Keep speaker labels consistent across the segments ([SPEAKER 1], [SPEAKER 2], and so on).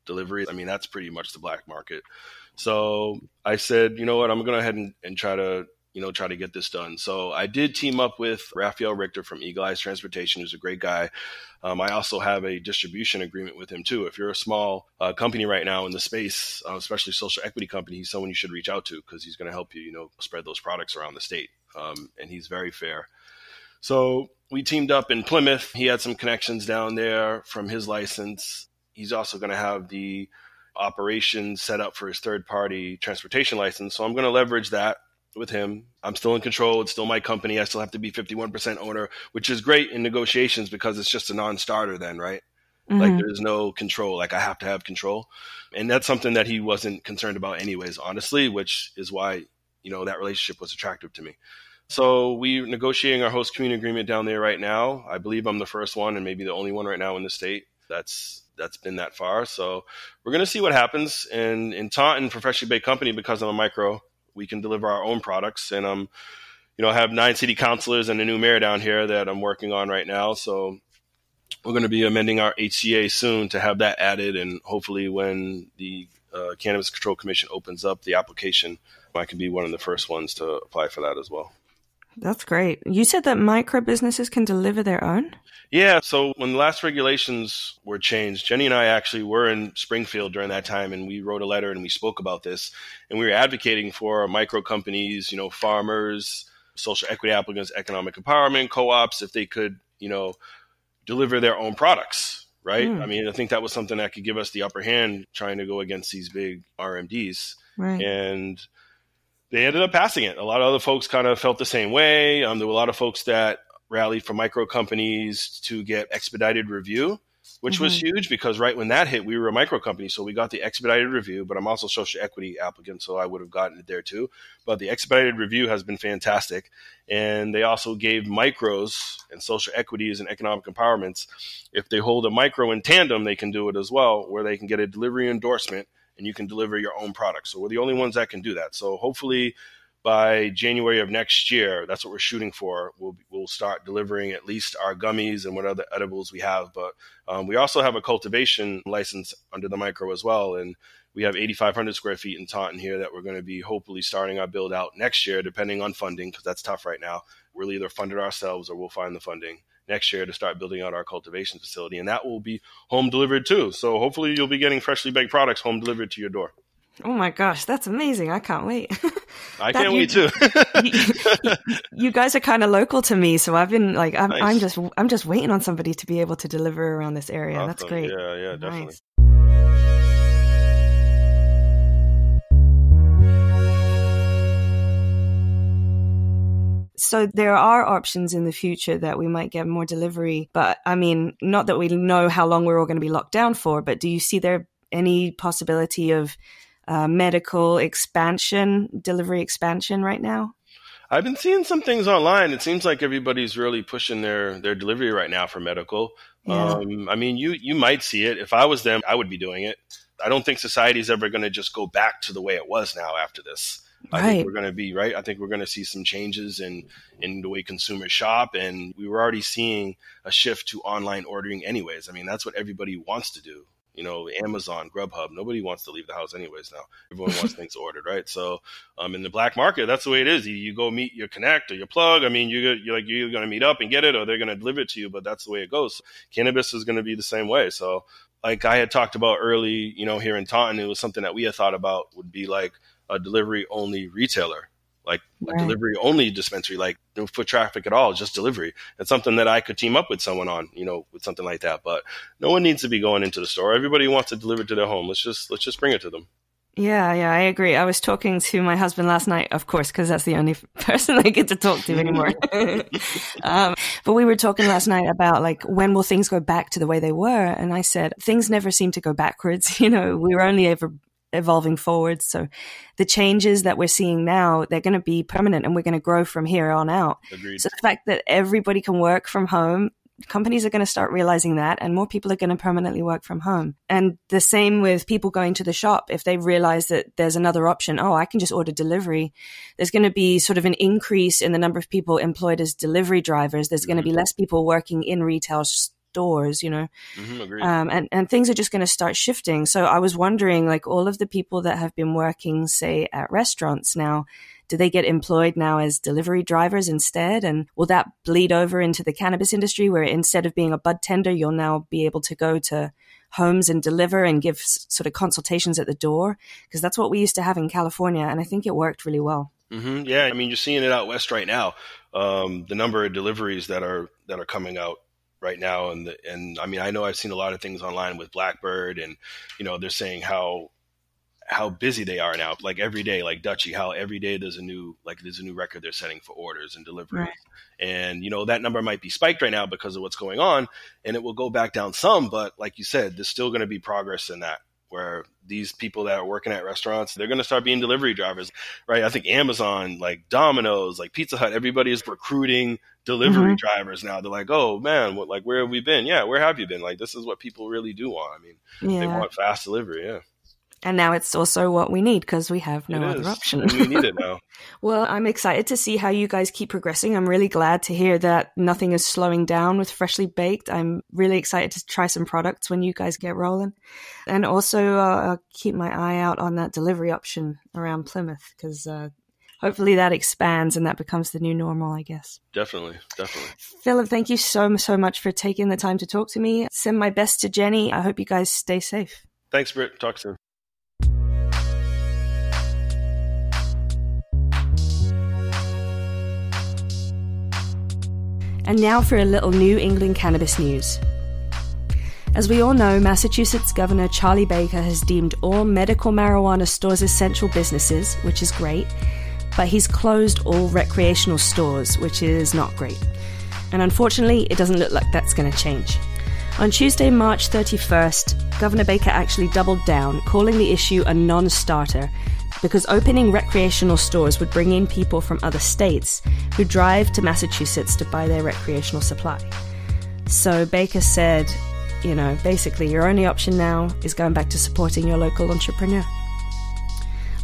[SPEAKER 1] delivery. I mean, that's pretty much the black market. So I said, you know what, I'm going to go ahead and try to get this done. So I did team up with Raphael Richter from Eagle Eyes Transportation, who's a great guy. I also have a distribution agreement with him too. If you're a small company right now in the space, especially social equity company, he's someone you should reach out to because he's going to help you, spread those products around the state. And he's very fair. So we teamed up in Plymouth. He had some connections down there from his license. He's also going to have the operation set up for his third-party transportation license. So I'm going to leverage that with him. I'm still in control. It's still my company. I still have to be 51% owner, which is great in negotiations because it's just a non-starter then, right? Mm-hmm. Like there's no control. Like I have to have control. And that's something that he wasn't concerned about anyways, honestly, which is why, that relationship was attractive to me. So we're negotiating our host community agreement down there right now. I believe I'm the first one and maybe the only one right now in the state that's been that far. So we're going to see what happens. And in Taunton, professionally baked company, because I'm a micro, we can deliver our own products. And I have 9 city councilors and a new mayor down here that I'm working on right now. So we're going to be amending our HCA soon to have that added. And hopefully when the Cannabis Control Commission opens up the application, I can be one of the first ones to apply for that as well.
[SPEAKER 2] That's great. You said that micro businesses can deliver their own?
[SPEAKER 1] Yeah. So when the last regulations were changed, Jenny and I actually were in Springfield during that time, and we wrote a letter and we spoke about this. And we were advocating for micro companies, farmers, social equity applicants, economic empowerment, co-ops, if they could, deliver their own products, right? I mean, I think that was something that could give us the upper hand trying to go against these big RMDs.
[SPEAKER 2] Right.
[SPEAKER 1] And they ended up passing it. A lot of other folks kind of felt the same way. There were a lot of folks that rallied for micro companies to get expedited review, which was huge because right when that hit, we were a micro company. So we got the expedited review, but I'm also social equity applicant, so I would have gotten it there too. But the expedited review has been fantastic. And they also gave micros and social equities and economic empowerments. If they hold a micro in tandem, they can do it as well, where they can get a delivery endorsement and you can deliver your own product. So we're the only ones that can do that. So hopefully by January of next year, that's what we're shooting for. We'll start delivering at least our gummies and what other edibles we have. But we also have a cultivation license under the micro as well. And we have 8,500 square feet in Taunton here that we're going to be hopefully starting our build out next year, depending on funding, because that's tough right now. We'll either fund it ourselves or we'll find the funding next year to start building out our cultivation facility. And that will be home delivered too. So hopefully you'll be getting freshly baked products home delivered to your door.
[SPEAKER 2] Oh my gosh, that's amazing. I can't wait.
[SPEAKER 1] I can't wait too.
[SPEAKER 2] You guys are kind of local to me, so I've been like,
[SPEAKER 1] Nice.
[SPEAKER 2] I'm just waiting on somebody to be able to deliver around this area.
[SPEAKER 1] Awesome.
[SPEAKER 2] That's great.
[SPEAKER 1] Yeah, definitely.
[SPEAKER 2] Nice. So there are options in the future that we might get more delivery, but I mean, not that we know how long we're all going to be locked down for, but do you see there any possibility of medical expansion, delivery expansion right now?
[SPEAKER 1] I've been seeing some things online. It seems like everybody's really pushing their delivery right now for medical.
[SPEAKER 2] Yeah.
[SPEAKER 1] I mean, you might see it. If I was them, I would be doing it. I don't think society is ever going to just go back to the way it was now after this. I think we're going to be right. I think we're going to see some changes in the way consumers shop. And we were already seeing a shift to online ordering anyways. I mean, that's what everybody wants to do. Amazon, Grubhub, nobody wants to leave the house anyways now. Everyone wants things ordered, right? So in the black market, that's the way it is. You go meet your Connect or your Plug. I mean, you're going to meet up and get it, or they're going to deliver it to you, but that's the way it goes. Cannabis is going to be the same way. So like I had talked about early, here in Taunton, it was something that we had thought about would be like a delivery-only retailer, like a delivery-only dispensary, like no foot traffic at all, just delivery. It's something that I could team up with someone on, with something like that. But no one needs to be going into the store. Everybody wants to deliver to their home. Let's just bring it to them.
[SPEAKER 2] Yeah, I agree. I was talking to my husband last night, of course, because that's the only person I get to talk to anymore. But we were talking last night about like, when will things go back to the way they were? And I said, things never seem to go backwards. We were only ever evolving forwards. So the changes that we're seeing now, they're going to be permanent and we're going to grow from here on out.
[SPEAKER 1] Agreed.
[SPEAKER 2] So the fact that everybody can work from home, companies are going to start realizing that, and more people are going to permanently work from home. And the same with people going to the shop. If they realize that there's another option, I can just order delivery, there's going to be sort of an increase in the number of people employed as delivery drivers. There's going to be less people working in retail outdoors, you know.
[SPEAKER 1] Agreed.
[SPEAKER 2] And things are just going to start shifting. So I was wondering, like, all of the people that have been working, say, at restaurants now, do they get employed now as delivery drivers instead? And will that bleed over into the cannabis industry, where instead of being a bud tender, you'll now be able to go to homes and deliver and give sort of consultations at the door? Because that's what we used to have in California, and I think it worked really well.
[SPEAKER 1] Yeah, I mean, you're seeing it out west right now. The number of deliveries that are coming out right now, and I mean, I know I've seen a lot of things online with Blackbird, and you know, they're saying how busy they are now. Like every day, like Dutchie, how every day there's a new record they're setting for orders and deliveries. Right. And you know, that number might be spiked right now because of what's going on, and it will go back down some. But like you said, there's still going to be progress in that, where these people that are working at restaurants, they're going to start being delivery drivers, right? I think Amazon, like Domino's, like Pizza Hut, everybody is recruiting delivery drivers now. They're like, oh man, where have we been? Yeah, where have you been? Like, this is what people really do want. I mean, they want fast delivery, yeah.
[SPEAKER 2] And now it's also what we need, because we have no other option.
[SPEAKER 1] We need it now.
[SPEAKER 2] Well, I'm excited to see how you guys keep progressing. I'm really glad to hear that nothing is slowing down with Freshly Baked. I'm really excited to try some products when you guys get rolling. And also I'll keep my eye out on that delivery option around Plymouth, because hopefully that expands and that becomes the new normal, I guess.
[SPEAKER 1] Definitely.
[SPEAKER 2] Philip, thank you so much for taking the time to talk to me. Send my best to Jenny. I hope you guys stay safe.
[SPEAKER 1] Thanks, Britt. Talk soon.
[SPEAKER 2] And now for a little New England cannabis news. As we all know, Massachusetts Governor Charlie Baker has deemed all medical marijuana stores essential businesses, which is great, but he's closed all recreational stores, which is not great. And unfortunately, it doesn't look like that's going to change. On Tuesday, March 31st, Governor Baker actually doubled down, calling the issue a non-starter, because opening recreational stores would bring in people from other states who drive to Massachusetts to buy their recreational supply. So Baker said, you know, basically your only option now is going back to supporting your local entrepreneur.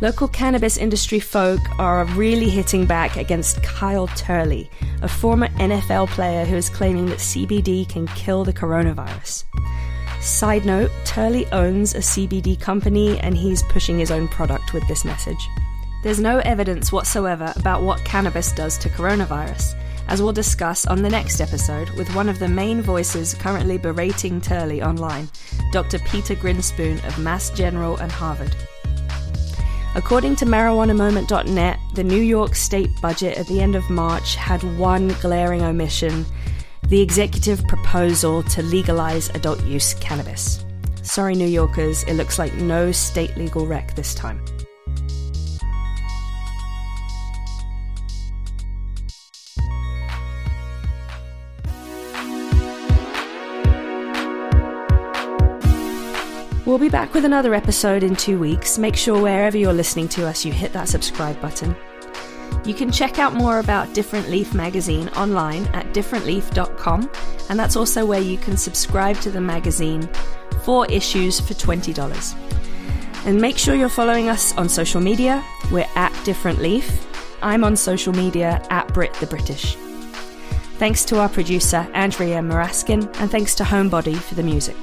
[SPEAKER 2] Local cannabis industry folk are really hitting back against Kyle Turley, a former NFL player who is claiming that CBD can kill the coronavirus. Side note, Turley owns a CBD company and he's pushing his own product with this message. There's no evidence whatsoever about what cannabis does to coronavirus, as we'll discuss on the next episode with one of the main voices currently berating Turley online, Dr. Peter Grinspoon of Mass General and Harvard. According to MarijuanaMoment.net, the New York state budget at the end of March had one glaring omission: the executive proposal to legalize adult use cannabis. Sorry, New Yorkers, it looks like no state legal rec this time. We'll be back with another episode in 2 weeks. Make sure wherever you're listening to us, you hit that subscribe button. You can check out more about Different Leaf magazine online at differentleaf.com, and that's also where you can subscribe to the magazine, 4 issues for $20. And make sure you're following us on social media. We're at Different Leaf. I'm on social media at Brit the British. Thanks to our producer, Andrea Maraskin, and thanks to Homebody for the music.